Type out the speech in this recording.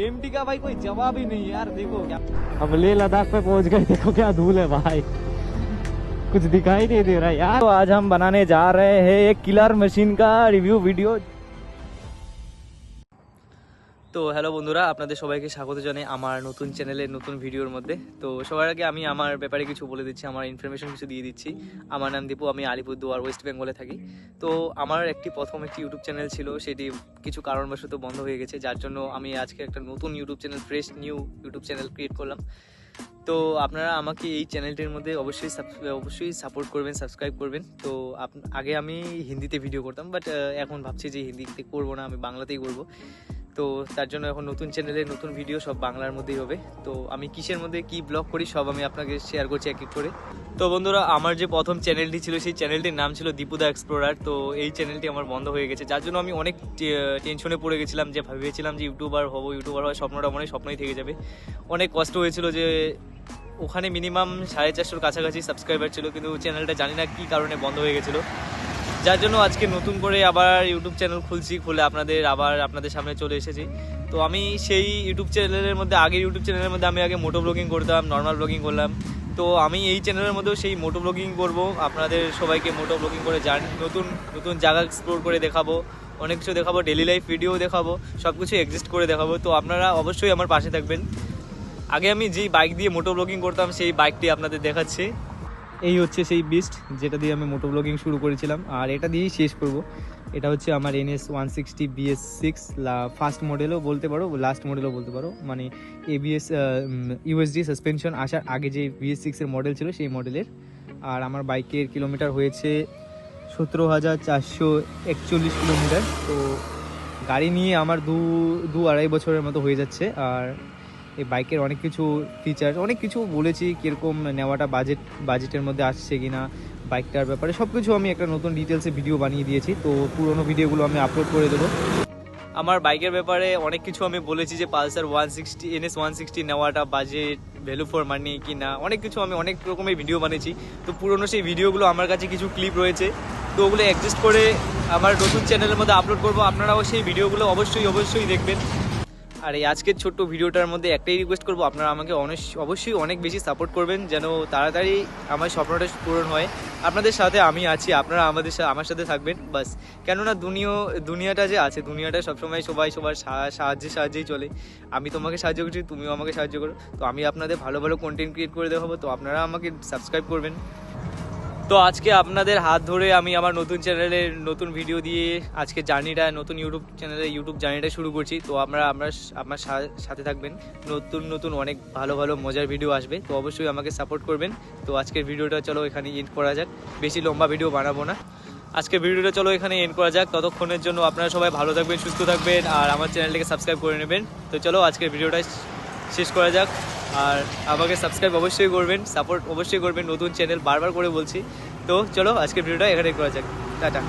MT का भाई कोई जवाब ही नहीं यार। देखो क्या अब लेह लद्दाख पे पहुंच गए, देखो क्या धूल है भाई, कुछ दिखाई नहीं दे रहा यार। तो आज हम बनाने जा रहे हैं एक किलर मशीन का रिव्यू वीडियो। তো হ্যালো বন্ধুরা, আপনাদের সবাইকে স্বাগত জানাই আমার নতুন চ্যানেলে নতুন ভিডিওর মধ্যে। তো সবার আগে আমি আমার ব্যাপারে কিছু বলে দিচ্ছি, আমার ইনফরমেশন কিছু দিয়ে দিচ্ছি। আমার নাম দীপু, আমি আলিপুরদুয়ার ওয়েস্ট বেঙ্গলে থাকি। তো আমার প্রথম একটি ইউটিউব চ্যানেল ছিল, সেটি কিছু কারণবশত বন্ধ হয়ে গেছে, যার জন্য আমি আজকে একটা নতুন YouTube channel, fresh new YouTube channel create করলাম। তো আপনারা আমাকে এই চ্যানেলটির মধ্যে অবশ্যই সাপোর্ট করবেন, সাবস্ক্রাইব করবেন। তো আগে আমি হিন্দিতে ভিডিও করতাম, বাট এখন ভাবছি যে হিন্দিতে করবো না, আমি বাংলাতেই করবো। তো তার জন্য এখন নতুন চ্যানেলে নতুন ভিডিও সব বাংলার মধ্যেই হবে। তো আমি কিসের মধ্যে কি ব্লগ করি সব আমি আপনাকে শেয়ার করছি এক এক করে। তো বন্ধুরা, আমার যে প্রথম চ্যানেলটি ছিল সেই চ্যানেলটির নাম ছিল দীপু দা এক্সপ্লোরার। তো এই চ্যানেলটি আমার বন্ধ হয়ে গেছে, যার জন্য আমি অনেক টেনশনে পড়ে গেছিলাম, যে ভেবেছিলাম যে ইউটিউবার হওয়ার স্বপ্নটা স্বপ্নই থেকে যাবে। অনেক কষ্ট হয়েছিল, যে ওখানে মিনিমাম 450-র কাছাকাছি সাবস্ক্রাইবার ছিল, কিন্তু চ্যানেলটা জানি না কী কারণে বন্ধ হয়ে গেছিলো, যার জন্য আজকে নতুন করে আবার ইউটিউব চ্যানেল খুলে আপনাদের সামনে চলে এসেছি। তো আমি সেই ইউটিউব চ্যানেলের মধ্যে আগের ইউটিউব চ্যানেলের মধ্যে আমি আগে মোটো ব্লগিং করতাম, নর্মাল ব্লগিং করলাম। তো আমি এই চ্যানেলের মধ্যেও সেই মোটো ব্লগিং করবো, আপনাদের সবাইকে মোটো ব্লগিং করে নতুন নতুন জায়গা এক্সপ্লোর করে দেখাবো, অনেক কিছু দেখাবো, ডেলি লাইফ ভিডিও দেখাবো, সব কিছু এক্সিস্ট করে দেখাবো। তো আপনারা অবশ্যই আমার পাশে থাকবেন। আগে আমি যেই বাইক দিয়ে মোটো ব্লগিং করতাম সেই বাইকটি আপনাদের দেখাচ্ছি। এই হচ্ছে সেই বিস্ট যেটা দিয়ে আমি মোটো ব্লগিং শুরু করেছিলাম, আর এটা দিয়েই শেষ করব। এটা হচ্ছে আমার NS 160 BS6 ফার্স্ট মডেলও বলতে পারো, লাস্ট মডেলও বলতে পারো, মানে ABS USD সাসপেনশন আসার আগে যে BS6 এর মডেল ছিল সেই মডেলের। আর আমার বাইকের কিলোমিটার হয়েছে 17,441 কিলোমিটার। তো গাড়ি নিয়ে আমার দু আড়াই বছরের মতো হয়ে যাচ্ছে। আর এই বাইকের অনেক কিছু ফিচার, অনেক কিছু বলেছি, কীরকম নেওয়াটা বাজেটের মধ্যে আসছে কিনা, বাইকটার ব্যাপারে সব কিছু আমি একটা নতুন ডিটেলসে ভিডিও বানিয়ে দিয়েছি। তো পুরোনো ভিডিওগুলো আমি আপলোড করে দেবো। আমার বাইকের ব্যাপারে অনেক কিছু আমি বলেছি, যে পালসার NS 160 নেওয়াটা বাজেট, ভ্যালু ফর মানি কি না, অনেক কিছু আমি অনেক রকমের ভিডিও বানিয়েছি। তো পুরোনো সেই ভিডিওগুলো আমার কাছে কিছু ক্লিপ রয়েছে, তো ওগুলো অ্যাডজাস্ট করে আমার নতুন চ্যানেলের মধ্যে আপলোড করবো। আপনারাও সেই ভিডিওগুলো অবশ্যই দেখবেন। আর এই আজকের ছোট্ট ভিডিওটার মধ্যে একটাই রিকোয়েস্ট করবো, আপনারা আমাকে অবশ্যই অনেক বেশি সাপোর্ট করবেন, যেন তাড়াতাড়ি আমার স্বপ্নটা পূরণ হয়। আপনাদের সাথে আমি আছি, আপনারা আমার সাথে থাকবেন বাস। কেননা দুনিয়াটা যে আছে, দুনিয়াটা সবসময় সবাই সবার সাহায্যেই চলে। আমি তোমাকে সাহায্য করছি, তুমিও আমাকে সাহায্য করো। তো আমি আপনাদের ভালো ভালো কন্টেন্ট ক্রিয়েট করে দেখাবো, তো আপনারা আমাকে সাবস্ক্রাইব করবেন। তো আজকে আপনাদের হাত ধরে আমি আমার নতুন চ্যানেলের নতুন ভিডিও দিয়ে আজকে নতুন ইউটিউব জার্নিটা শুরু করছি। তো আমার সাথে থাকবেন, নতুন অনেক ভালো মজার ভিডিও আসবে। তো অবশ্যই আমাকে সাপোর্ট করবেন। তো আজকের ভিডিওটা চলো এখানে এন্ড করা যাক, বেশি লম্বা ভিডিও বানাবো না। আজকের ভিডিওটা চলো এখানে এন্ড করা যাক। ততক্ষণের জন্য আপনারা সবাই ভালো থাকবেন, সুস্থ থাকবেন, আর আমার চ্যানেলটাকে সাবস্ক্রাইব করে নেবেন। তো চলো আজকের ভিডিওটা শেষ করা যাক। আর আমাকে সাবস্ক্রাইব অবশ্যই করবেন, সাপোর্ট অবশ্যই করবেন, নতুন চ্যানেল বারবার করে বলছি। তো চলো আজকের ভিডিওটা এখানে করা যাক। টাটা।